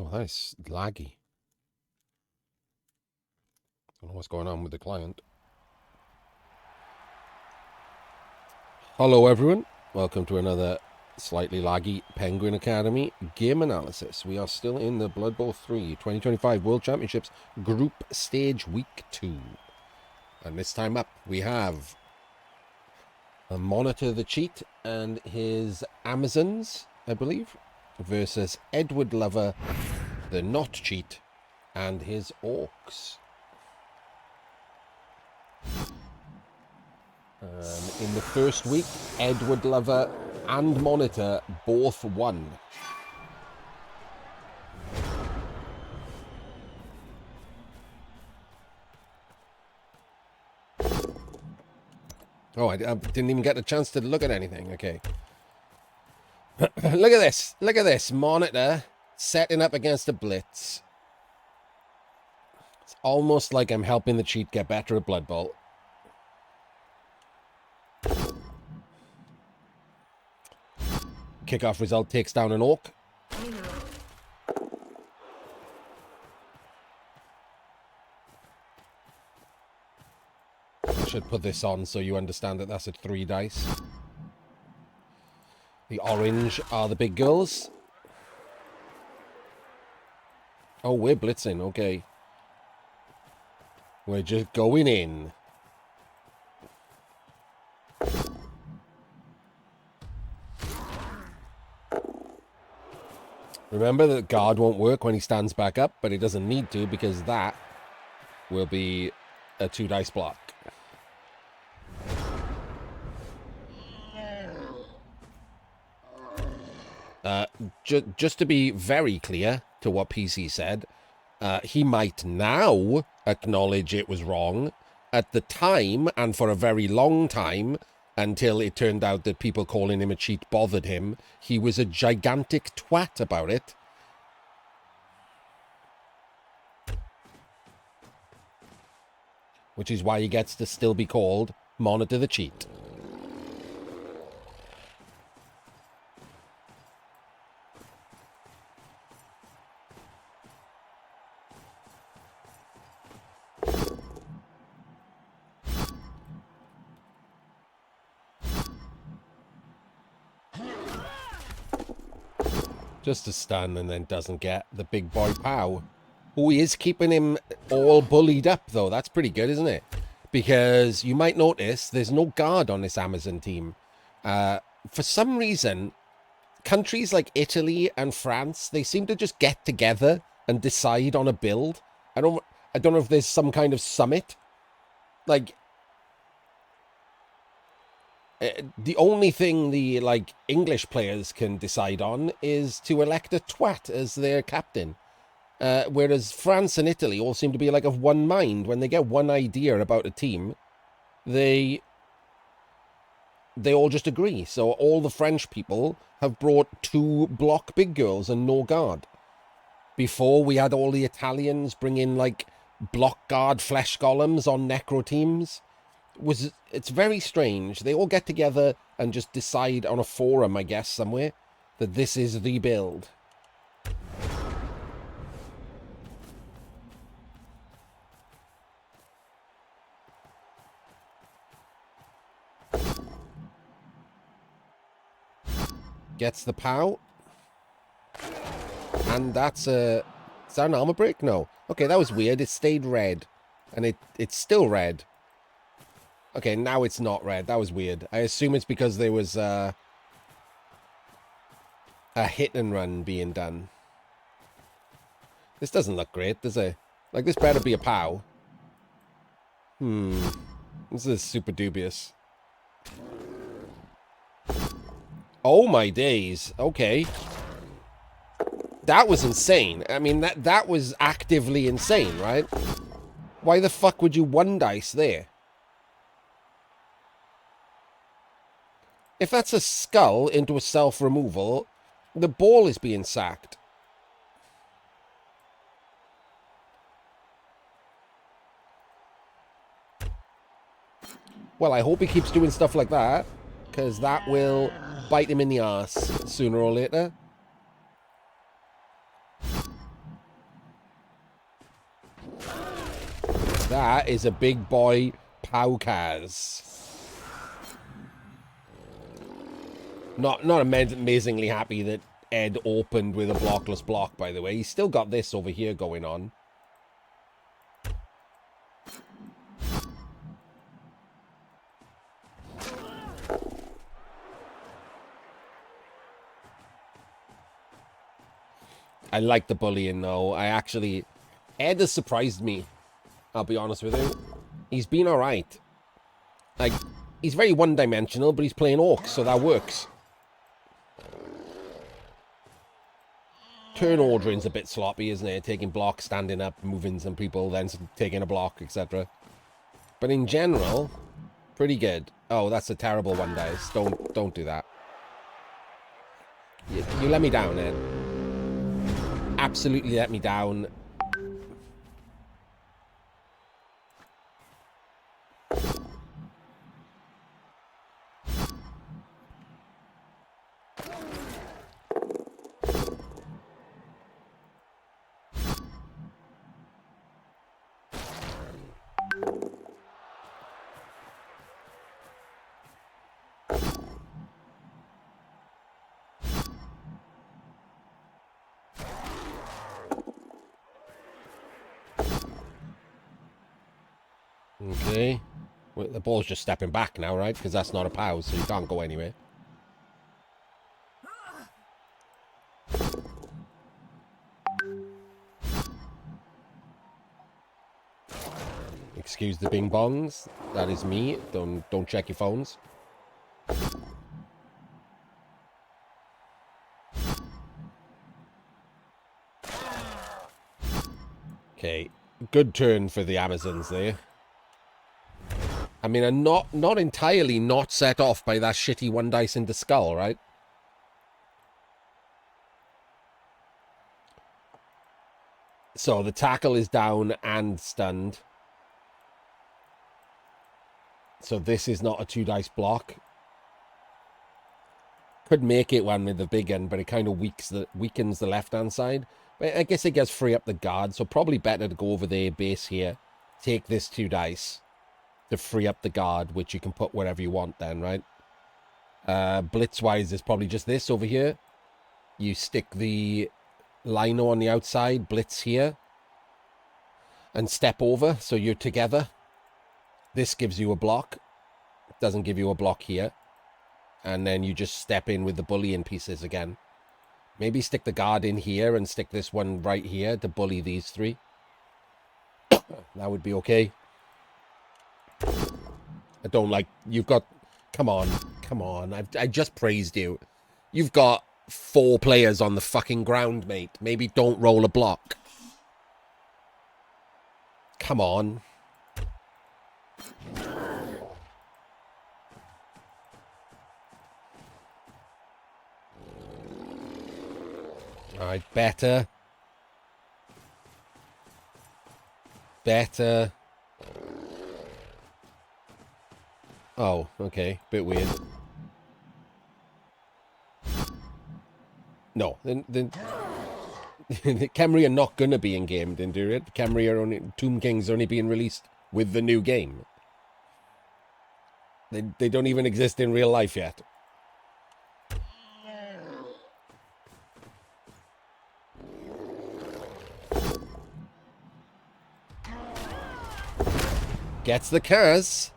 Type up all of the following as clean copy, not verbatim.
Oh, that's laggy. I don't know what's going on with the client. Hello, everyone. Welcome to another slightly laggy Penguin Academy game analysis. We are still in the Blood Bowl 3 2025 World Championships Group Stage Week 2. And this time up, we have a Monitor the Cheat and his Amazons, I believe, versus EdwardLover the Not Cheat and his Orcs. In the first week, EdwardLover and Monitor both won. Oh, I didn't even get a chance to look at anything. Okay. Look at this. Look at this. Monitor setting up against a blitz. It's almost like I'm helping the cheat get better at Blood Bowl. Kickoff result takes down an Orc. I should put this on so you understand that that's at 3 dice. The orange are the big girls. Oh, we're blitzing. Okay. We're just going in. Remember that guard won't work when he stands back up, but he doesn't need to because that will be a 2 dice block. Just to be very clear to what PC said, he might now acknowledge it was wrong. At the time, and for a very long time, until it turned out that people calling him a cheat bothered him, he was a gigantic twat about it. Which is why he gets to still be called Monitor the Cheat. Just to stun and then doesn't get the big boy pow. Oh, he is keeping him all bullied up, though. That's pretty good, isn't it? Because you might notice there's no guard on this Amazon team. For some reason, countries like Italy and France, they seem to just get together and decide on a build. I don't know if there's some kind of summit. Like, the only thing the, like, English players can decide on is to elect a twat as their captain. Whereas France and Italy all seem to be, like, of one mind. When they get one idea about a team, they all just agree. So all the French people have brought 2 block big girls and no guard. Before, we had all the Italians bring in, like, block guard flesh golems on necro teams. It's very strange. They all get together and just decide on a forum, I guess, somewhere, that this is the build. Gets the POW. And that's a... Is that an armor break? No. Okay, that was weird. It stayed red. And it's still red. Okay, now it's not red. That was weird. I assume it's because there was a hit and run being done. This doesn't look great, does it? Like, this better be a POW. This is super dubious. Oh my days. Okay. That was insane. I mean, that was actively insane, right? Why the fuck would you 1 dice there? If that's a skull into a self-removal, the ball is being sacked. Well, I hope he keeps doing stuff like that, because that will bite him in the ass sooner or later. That is a big boy Powkaz. Not amazingly happy that Ed opened with a blockless block, by the way. He's still got this over here going on. I like the bullying, though. Ed has surprised me. I'll be honest with you. He's been alright. Like, he's very one-dimensional, but he's playing orcs, so that works. Turn ordering's a bit sloppy, isn't it? Taking blocks, standing up, moving some people, then taking a block, etc. But in general, pretty good. Oh, that's a terrible one, guys. Don't do that. You let me down, Ed. Absolutely let me down. Okay. Well, the ball's just stepping back now, right? Because that's not a pause, so you can't go anywhere. Excuse the bing bongs. That is me. Don't check your phones. Okay. Good turn for the Amazons there. I mean, I'm not entirely not set off by that shitty one dice into skull, right? So the tackle is down and stunned. So this is not a 2-dice block. Could make it one with the big one, but it kind of weakens the left-hand side. But I guess it gets free up the guard, so probably better to go over there, base here. Take this 2 dice to free up the guard, which you can put wherever you want then, right? Blitz-wise, is probably just this over here. You stick the lino on the outside, blitz here, and step over, so you're together. This gives you a block. It doesn't give you a block here. And then you just step in with the bullying pieces again. Maybe stick the guard in here and stick this one right here to bully these 3. That would be okay. I don't like... You've got... Come on. I just praised you. You've got 4 players on the fucking ground, mate. Maybe don't roll a block. Come on. Alright, better. Oh, okay. Bit weird. No, then Khemri are not gonna be in game, didn't do it? Khemri are only... Tomb Kings are only being released with the new game. They don't even exist in real life yet. Gets the curse.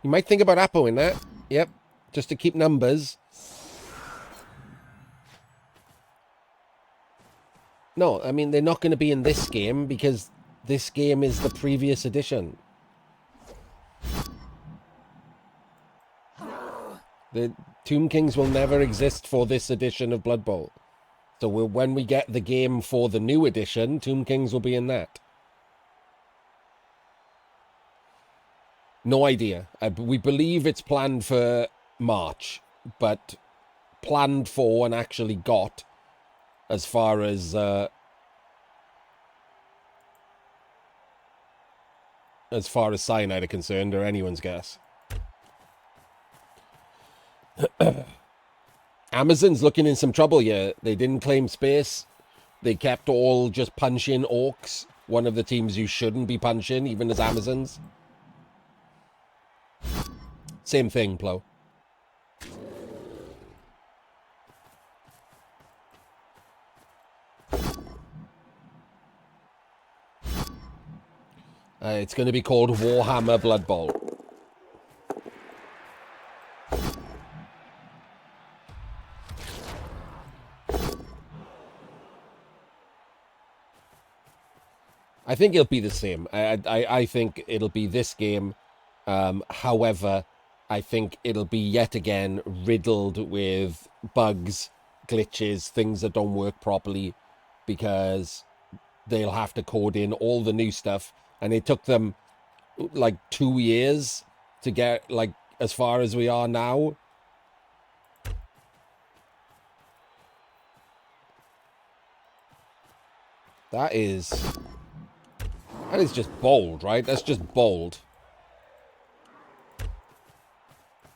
You might think about Apo in that. Yep. Just to keep numbers. No, I mean, they're not going to be in this game because this game is the previous edition. The Tomb Kings will never exist for this edition of Blood Bowl. So when we get the game for the new edition, Tomb Kings will be in that. No idea. We believe it's planned for March, but planned for and actually got as far as Cyanide are concerned, or anyone's guess. Amazon's looking in some trouble here. They didn't claim space. They kept all just punching orcs. one of the teams you shouldn't be punching, even as Amazons. Same thing, Plo. It's going to be called Warhammer Blood Bowl. I think it'll be the same. I think it'll be this game. However, I think it'll be yet again riddled with bugs, glitches, things that don't work properly, because they'll have to code in all the new stuff. And it took them like 2 years to get like as far as we are now. That is just bold, right? That's just bold.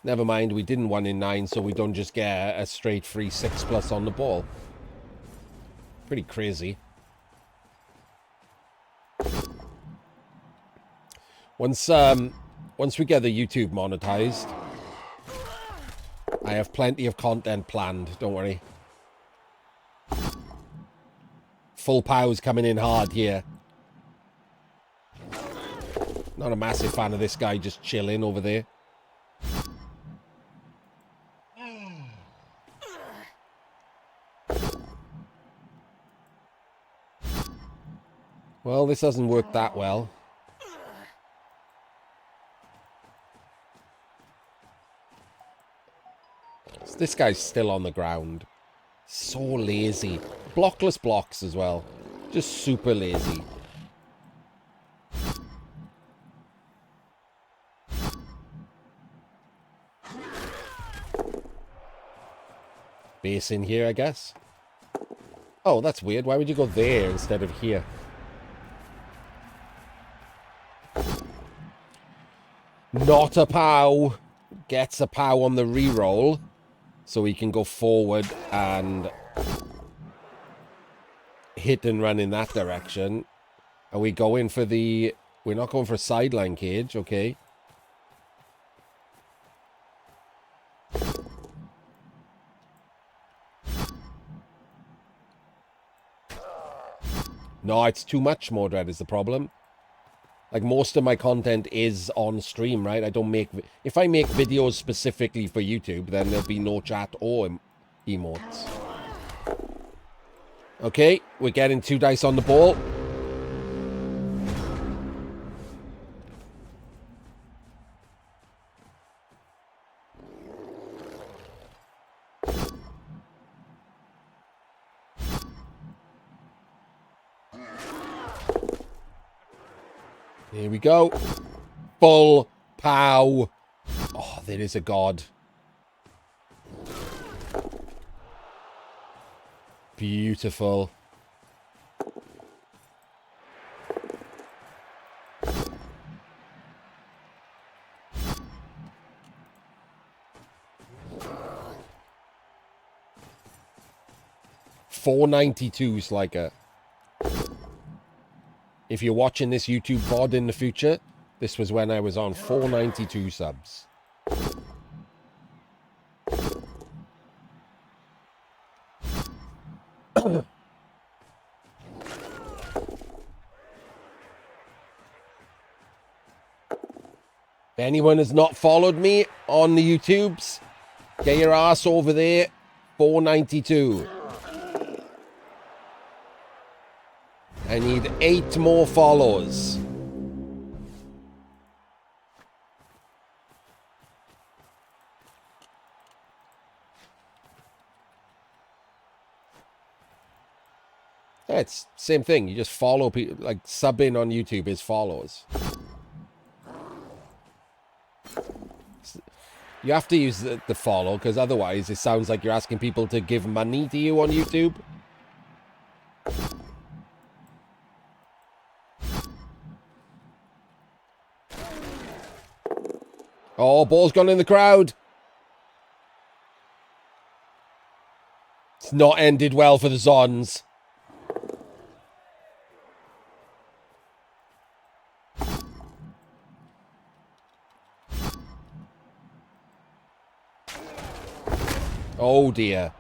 Never mind, we didn't 1 in 9, so we don't just get a straight free 6+ on the ball. Pretty crazy. Once we get the YouTube monetized, I have plenty of content planned, don't worry. Full pow's coming in hard here. Not a massive fan of this guy just chilling over there. Well, this doesn't work that well. This guy's still on the ground. So lazy. Blockless blocks as well. Just super lazy. Base in here, I guess. Oh, that's weird. Why would you go there instead of here? Not a POW. Gets a POW on the reroll. So he can go forward and hit and run in that direction. Are we going for the... We're not going for a sideline cage, okay. No, it's too much, Mordred, is the problem. Like, most of my content is on stream, right? I don't make... If I make videos specifically for YouTube, then there'll be no chat or emotes. Okay, we're getting 2 dice on the ball. Here we go. Full POW. Oh, there is a god. Beautiful. $4.92 Sliker. If you're watching this YouTube VOD in the future, this was when I was on 492 subs. If anyone has not followed me on the YouTubes, get your ass over there. 492. I need 8 more follows. Yeah, it's same thing. You just follow people. Like, subbing on YouTube is follows. You have to use the follow, because otherwise it sounds like you're asking people to give money to you on YouTube. Oh, ball's gone in the crowd. It's not ended well for the Zons. Oh dear.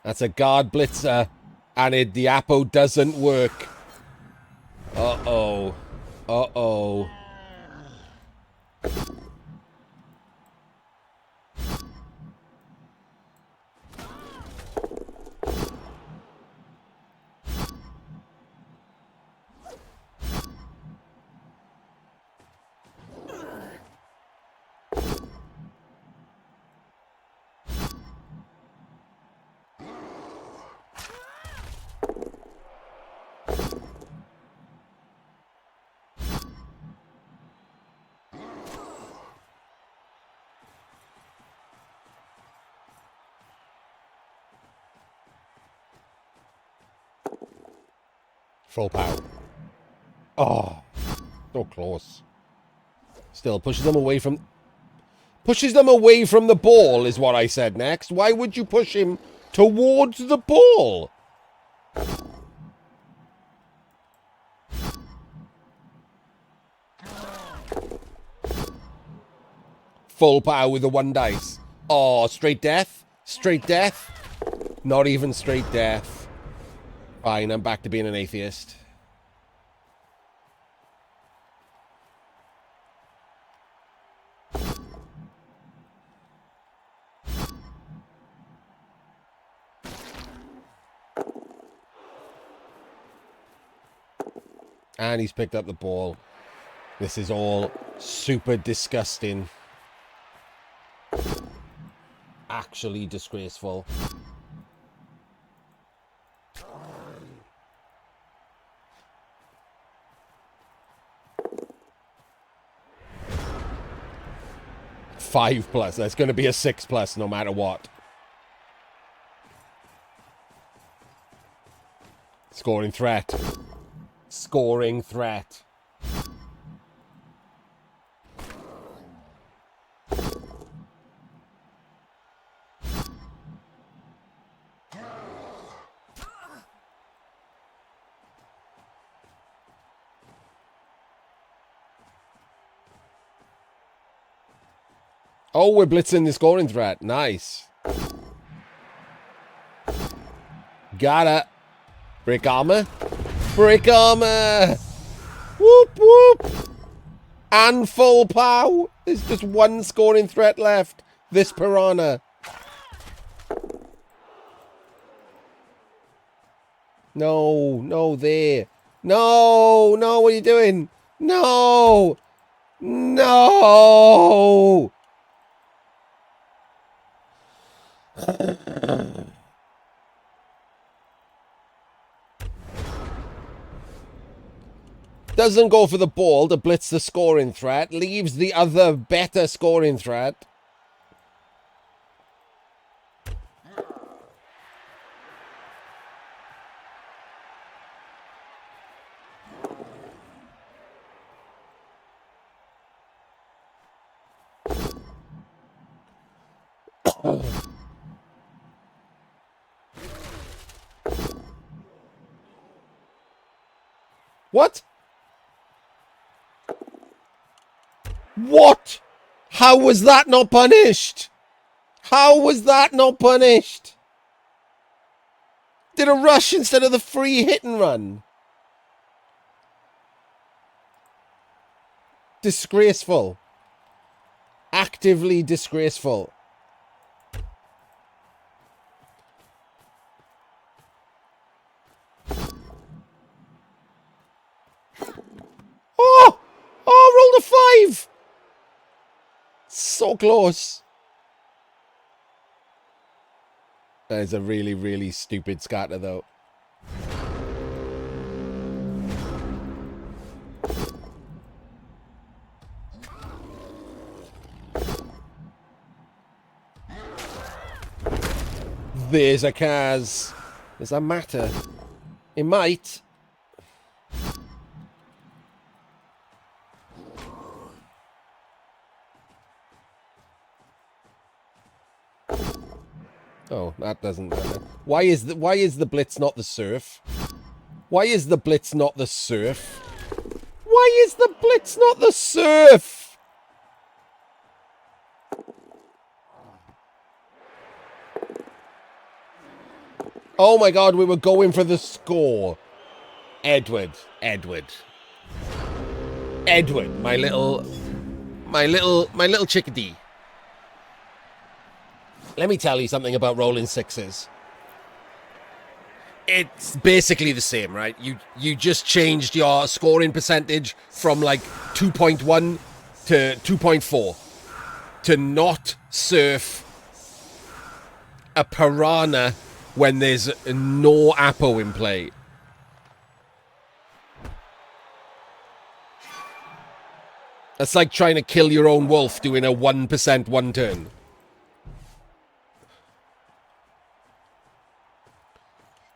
That's a guard blitzer. And the Apo doesn't work. Uh-oh. Uh-oh. Full power. Oh, so close. Still pushes them away from... Pushes them away from the ball is what I said next. Why would you push him towards the ball? Full power with the 1 dice. Oh, straight death? Straight death? Not even straight death. Fine, I'm back to being an atheist. And he's picked up the ball. This is all super disgusting. Actually disgraceful. Five plus. That's going to be a 6+ no matter what. Scoring threat. Scoring threat. Oh, we're blitzing the scoring threat. Nice. Gotta. Brick armor. Brick armor. Whoop, whoop. And full pow. There's just one scoring threat left. This piranha. No, no, there. No, no, what are you doing? No. No. Doesn't go for the ball to blitz the scoring threat. Leaves the other better scoring threat. What? What? How was that not punished? How was that not punished? Did a rush instead of the free hit and run. Disgraceful. Actively disgraceful. Oh! Oh, rolled a 5! So close. That is a really, really stupid scatter, though. There's a Kaz. Does that matter? It might. Oh, that doesn't matter. Why is the blitz not the surf? Why is the blitz not the surf? Why is the blitz not the surf? Oh my god, we were going for the score. Edward, my little chickadee. Let me tell you something about rolling sixes. It's basically the same, right? You just changed your scoring percentage from like 2.1 to 2.4 to not surf a piranha when there's no Apo in play. That's like trying to kill your own wolf doing a 1% one turn.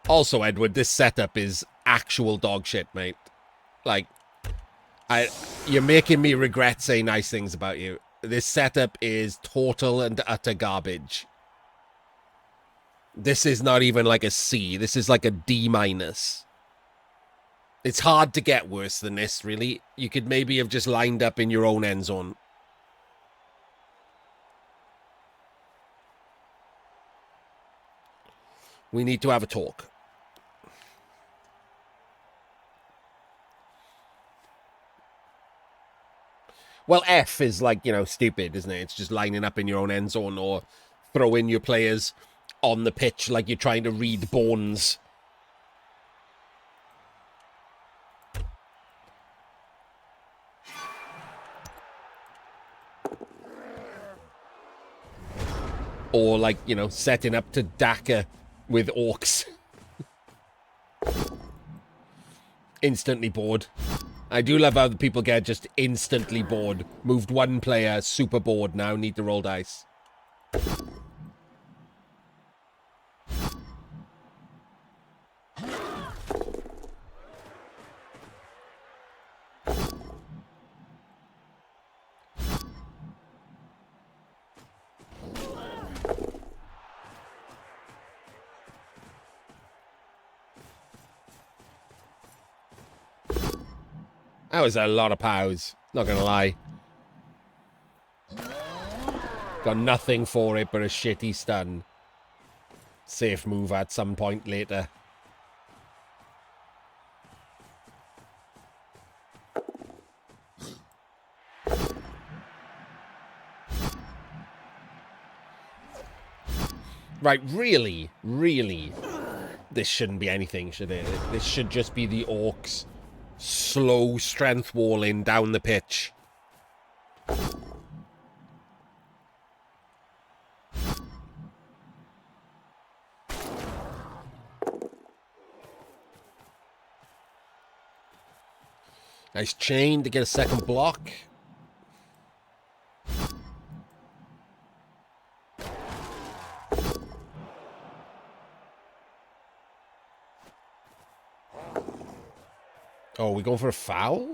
Also, Edward, this setup is actual dog shit, mate. Like, you're making me regret saying nice things about you. This setup is total and utter garbage. This is not even like a C. This is like a D-. It's hard to get worse than this, really. You could maybe have just lined up in your own end zone. We need to have a talk. Well, F is like, you know, stupid, isn't it? It's just lining up in your own end zone or throwing your players on the pitch like you're trying to read bones. Or like, you know, setting up to Daka with orcs. Instantly bored. I do love how the people get just instantly bored. Moved one player, super bored now, need to roll dice. That was a lot of pows, not gonna lie. Got nothing for it but a shitty stun. Safe move at some point later. Right, really, this shouldn't be anything, should it? This should just be the orcs slow strength walling down the pitch. Nice chain to get a second block. Oh, we're going for a foul?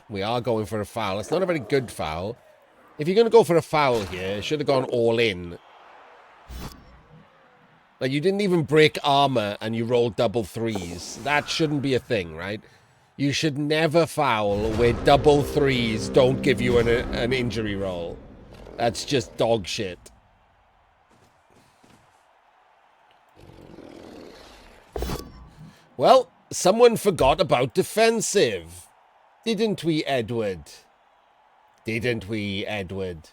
We are going for a foul. It's not a very good foul. If you're going to go for a foul here, it should have gone all in. Like, you didn't even break armor and you rolled double threes. That shouldn't be a thing, right? You should never foul where double threes don't give you an injury roll. That's just dog shit. Well, someone forgot about defensive. Didn't we, Edward? Didn't we, Edward?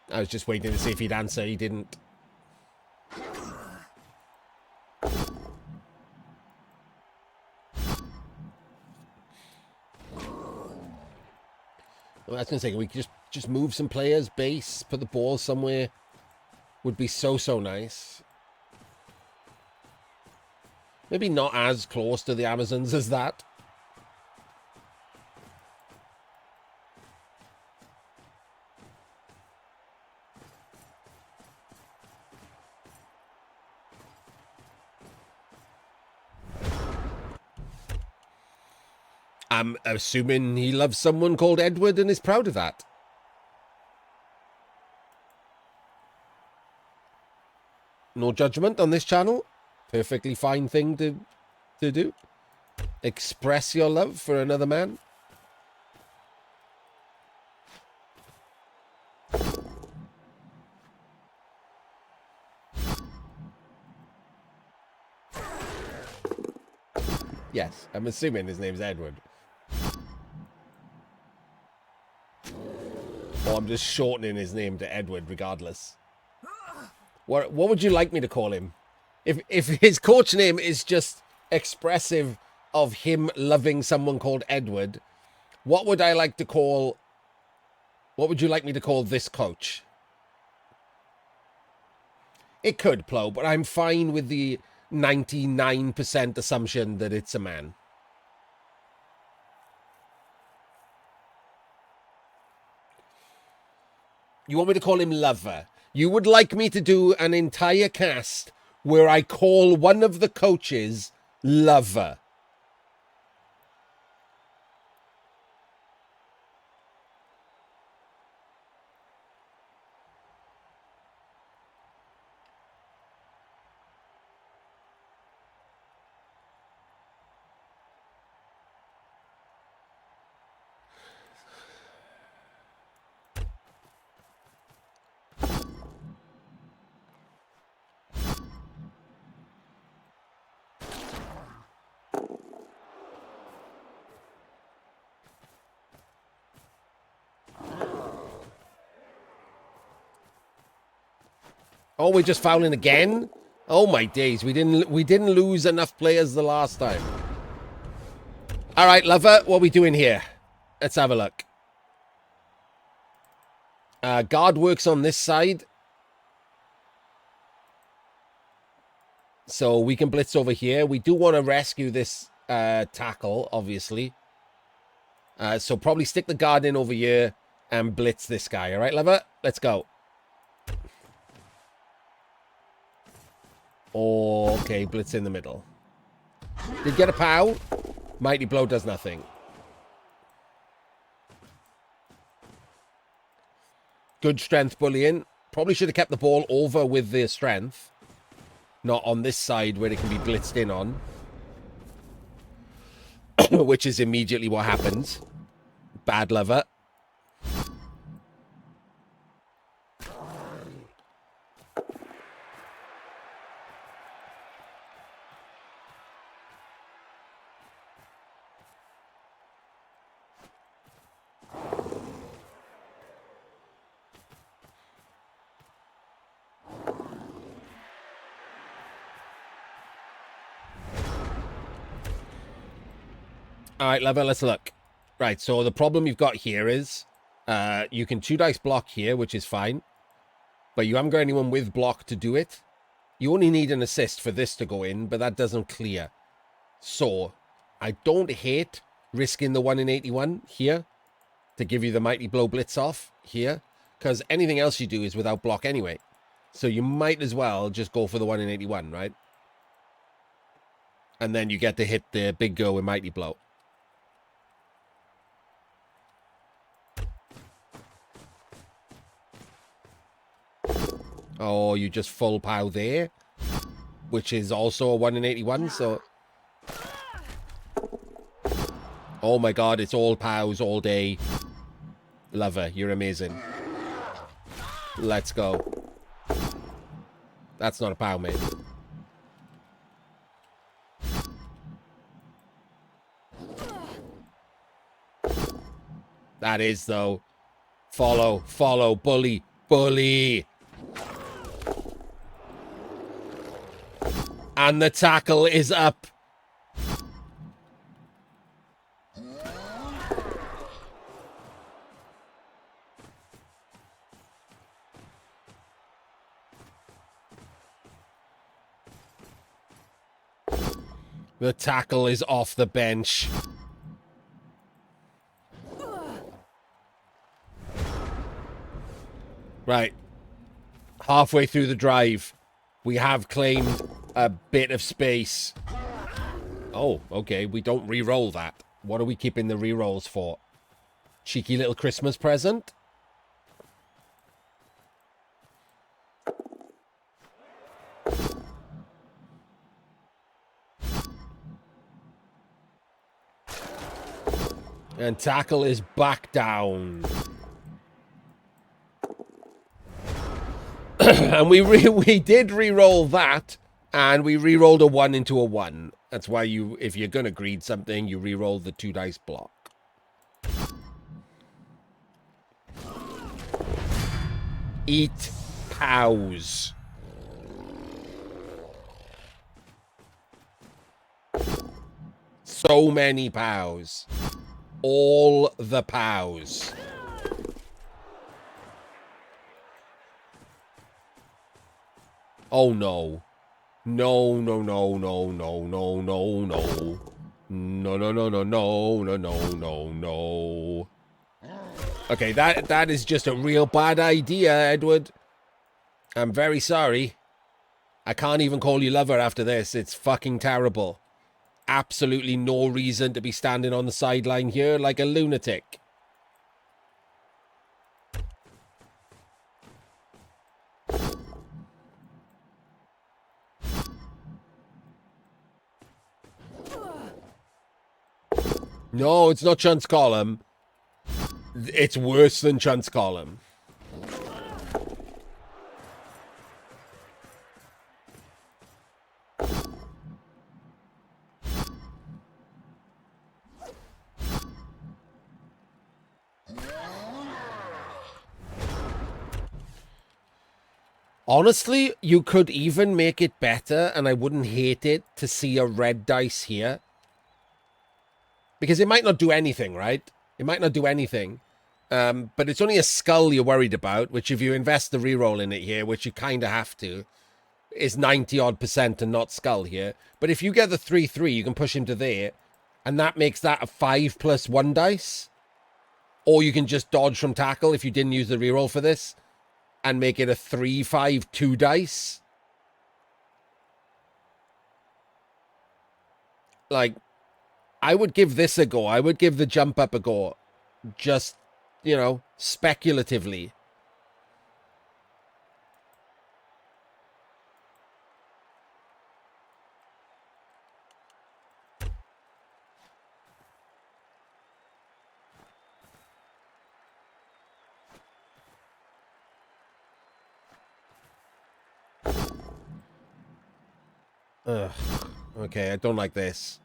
I was just waiting to see if he'd answer. He didn't. Well, I was going to say, we could just move some players, base, put the ball somewhere. Would be so nice. Maybe not as close to the Amazons as that. I'm assuming he loves someone called Edward and is proud of that. No judgment on this channel. Perfectly fine thing to do. Express your love for another man? Yes, I'm assuming his name's Edward. Or I'm just shortening his name to Edward regardless. What would you like me to call him? If his coach name is just expressive of him loving someone called Edward, what would I like to call... What would you like me to call this coach? It could, Plo, but I'm fine with the 99% assumption that it's a man. You want me to call him Lover? You would like me to do an entire cast where I call one of the coaches Lover. Oh, we're just fouling again? Oh my days, we didn't lose enough players the last time. All right, Lover, what are we doing here? Let's have a look. Guard works on this side. So we can blitz over here. We do want to rescue this tackle, obviously. So probably stick the guard in over here and blitz this guy. All right, Lover? Let's go. Okay, blitz in the middle. Did get a pow. Mighty Blow does nothing. Good strength bullying. Probably should have kept the ball over with the strength. Not on this side where it can be blitzed in on. Which is immediately what happens. Bad Lover. All right, Lover, let's look. Right, so the problem you've got here is you can 2-dice block here, which is fine. But you haven't got anyone with block to do it. You only need an assist for this to go in, but that doesn't clear. So, I don't hate risking the 1 in 81 here to give you the Mighty Blow Blitz off here, because anything else you do is without block anyway. So you might as well just go for the 1 in 81, right? And then you get to hit the big go with Mighty Blow. Oh, you just full pow there, which is also a 1 in 81, so... Oh my god, it's all pows all day. Lover, you're amazing. Let's go. That's not a pow, mate. That is, though. Follow, follow, bully, bully. And the tackle is up. The tackle is off the bench. Right. Halfway through the drive, we have claimed a bit of space. Oh, okay. We don't re-roll that. What are we keeping the re-rolls for? Cheeky little Christmas present? And tackle is back down. And we did re-roll that, and we re-rolled a 1 into a 1. That's why if you're going to greed something, you re-roll the 2 dice block. Eat cows. So many pows. All the pows. Oh no. No, no, no, no, no, no, no, no. No, no, no, no, no, no, no, no, no. Okay, that is just a real bad idea, Edward. I'm very sorry. I can't even call you lover after this. It's fucking terrible. Absolutely no reason to be standing on the sideline here like a lunatic. No, it's not Chunt's column. It's worse than Chunt's column. Honestly, you could even make it better, and I wouldn't hate it to see a red dice here. Because it might not do anything, right? It might not do anything. But it's only a skull you're worried about, which if you invest the reroll in it here, which you kind of have to, is 90-odd% and not skull here. But if you get the 3-3, you can push him to there, and that makes that a 5 plus 1 dice. Or you can just dodge from tackle if you didn't use the reroll for this, and make it a 3-5-2 dice. Like, I would give this a go. I would give the jump up a go. Just, you know, speculatively. Ugh. Okay, I don't like this.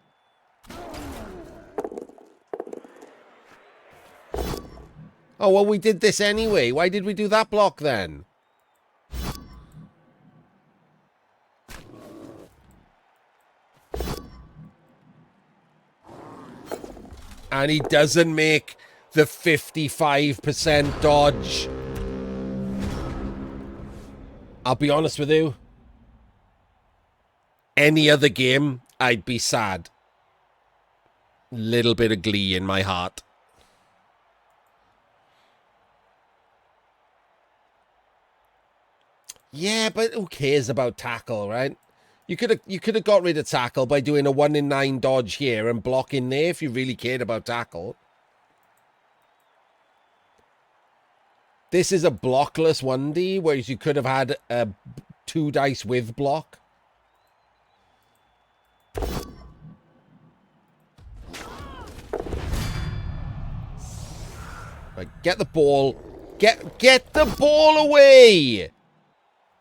Oh, well, we did this anyway. Why did we do that block then? And he doesn't make the 55% dodge. I'll be honest with you. Any other game, I'd be sad. Little bit of glee in my heart. Yeah, but who cares about tackle, right? You could have got rid of tackle by doing a 1 in 9 dodge here and blocking there if you really cared about tackle. This is a blockless 1D, whereas you could have had a 2 dice with block. Right, get the ball. Get the ball away!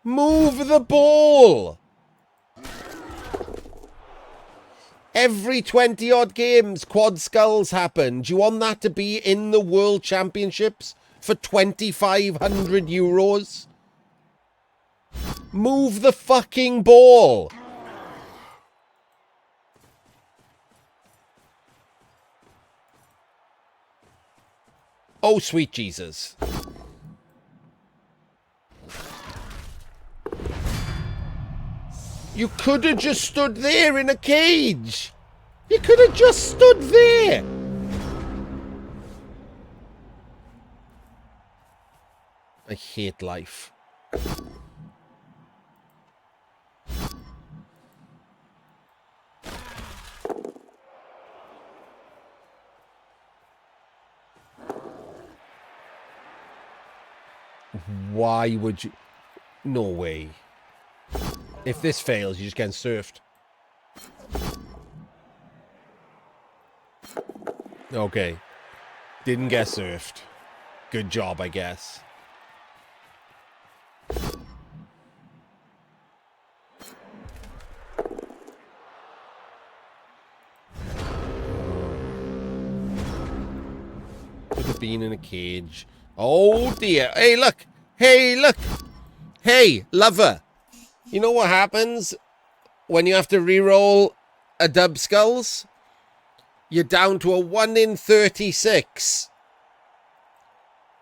Move the ball! Every 20-odd games, quad skulls happen. Do you want that to be in the World Championships for 2,500 euros? Move the fucking ball! Oh, sweet Jesus. You could have just stood there in a cage. You could have just stood there. I hate life. Why would you? No way. If this fails, you just get surfed. Okay. Didn't get surfed. Good job, I guess. Could have been in a cage. Oh, dear. Hey, look. Hey, look. Hey, lover. You know what happens when you have to re-roll a dub skulls? You're down to a 1 in 36.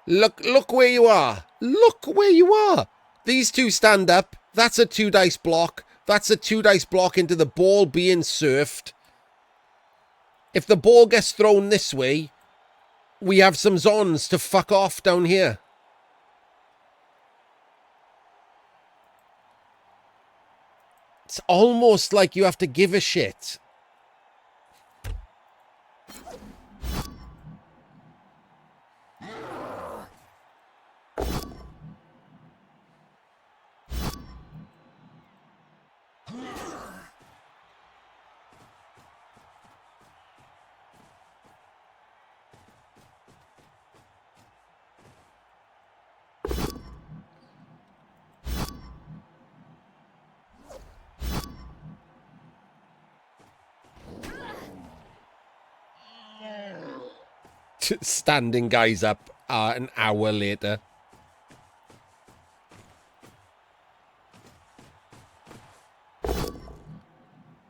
Look where you are. Look where you are. These two stand up. That's a 2 dice block. That's a 2 dice block into the ball being surfed. If the ball gets thrown this way, we have some zons to fuck off down here. It's almost like you have to give a shit. Standing guys up an hour later.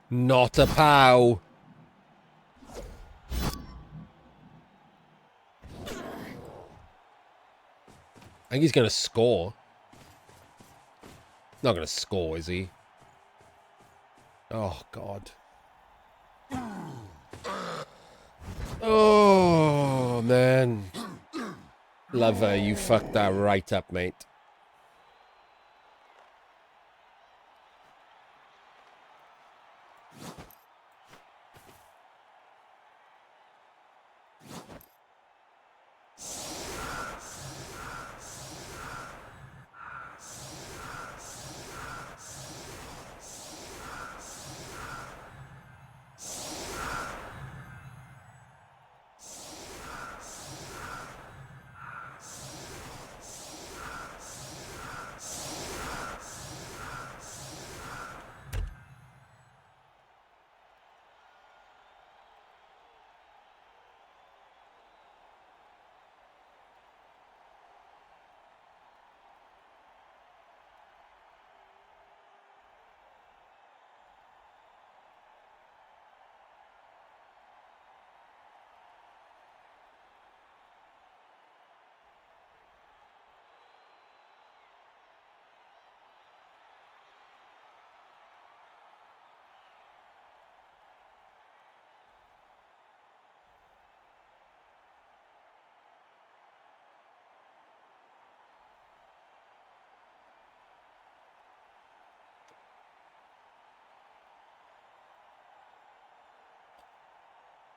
Not a pow. I think he's going to score. Not going to score, is he? Oh, God. Oh, man. Lover, you fucked that right up, mate.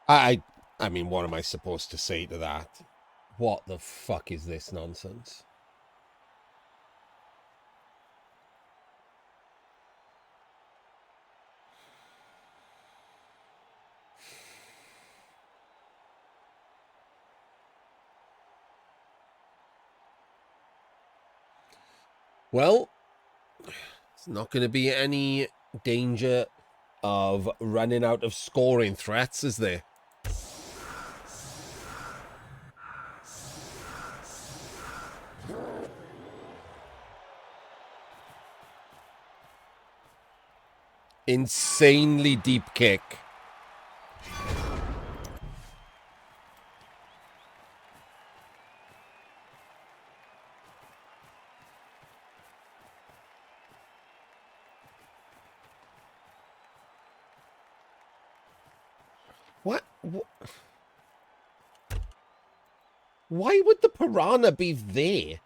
I mean, what am I supposed to say to that? What the fuck is this nonsense? Well, it's not going to be any danger of running out of scoring threats, is there? Insanely deep kick. What? Why would the piranha be there?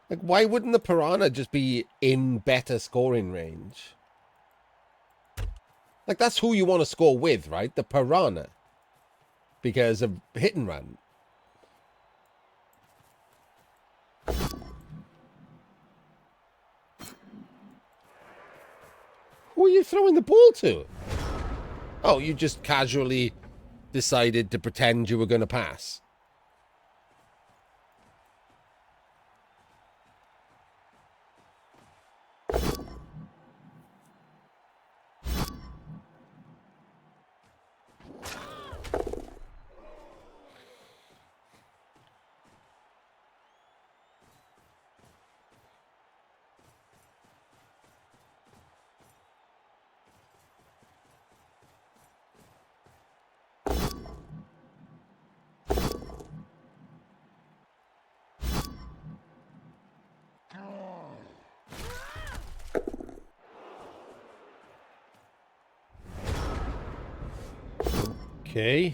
Like, why wouldn't the piranha just be in better scoring range? Like, that's who you want to score with, right? The piranha. Because of hit and run. Who are you throwing the ball to? Oh, you just casually decided to pretend you were going to pass. Okay.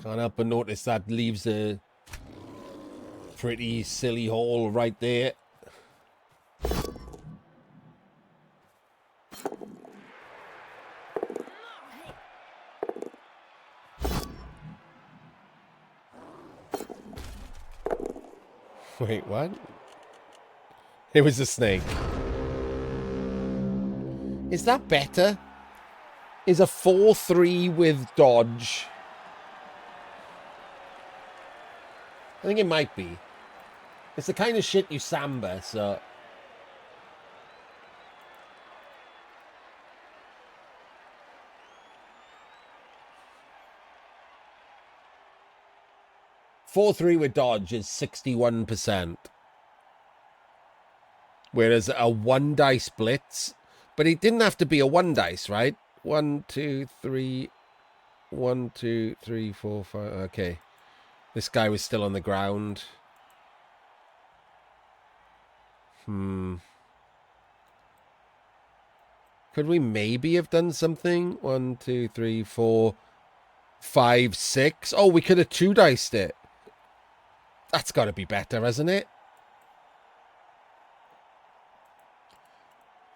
Can't help but notice that leaves a pretty silly hole right there. Wait, what? It was a snake. Is that better? Is a 4-3 with dodge? I think it might be. It's the kind of shit you samba, so... "4-3 with dodge is 61%. Whereas a 1-dice blitz... But it didn't have to be a 1-dice, right? 1, 2, 3... 1, 2, 3, 4, 5... Okay. This guy was still on the ground. Could we maybe have done something? 1, 2, 3, 4, 5, 6. Oh, we could have 2-diced it. That's got to be better, hasn't it?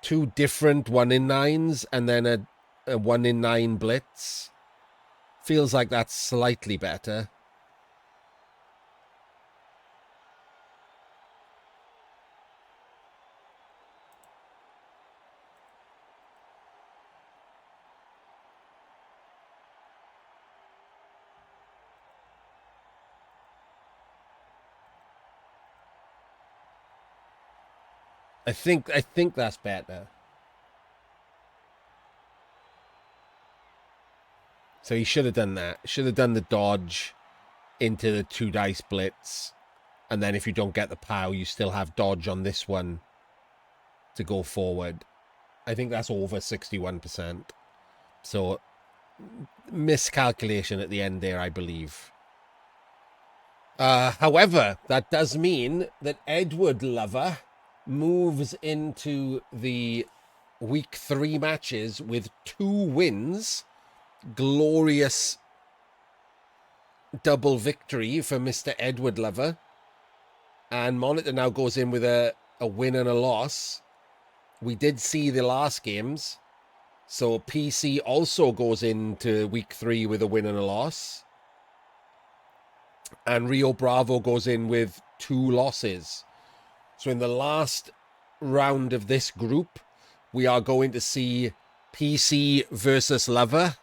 2 different 1-in-9s and then a 1-in-9 blitz. Feels like that's slightly better. I think that's better. So he should have done that. Should have done the dodge into the 2-dice blitz. And then if you don't get the POW, you still have dodge on this one to go forward. I think that's over 61%. So, miscalculation at the end there, I believe. However, that does mean that EdwardLover moves into the week 3 matches with 2 wins. Glorious double victory for Mr. EdwardLover. And Monitor now goes in with a win and a loss. We did see the last games. So PC also goes into week 3 with a win and a loss. And Rio Bravo goes in with 2 losses. So in the last round of this group, we are going to see PC versus Lover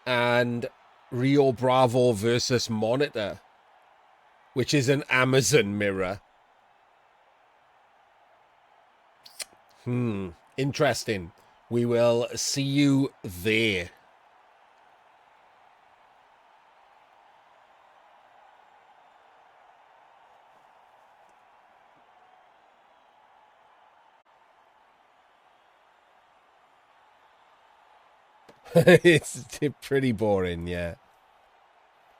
and Rio Bravo versus Monitor, which is an Amazon mirror. Interesting. We will see you there. It's pretty boring, yeah.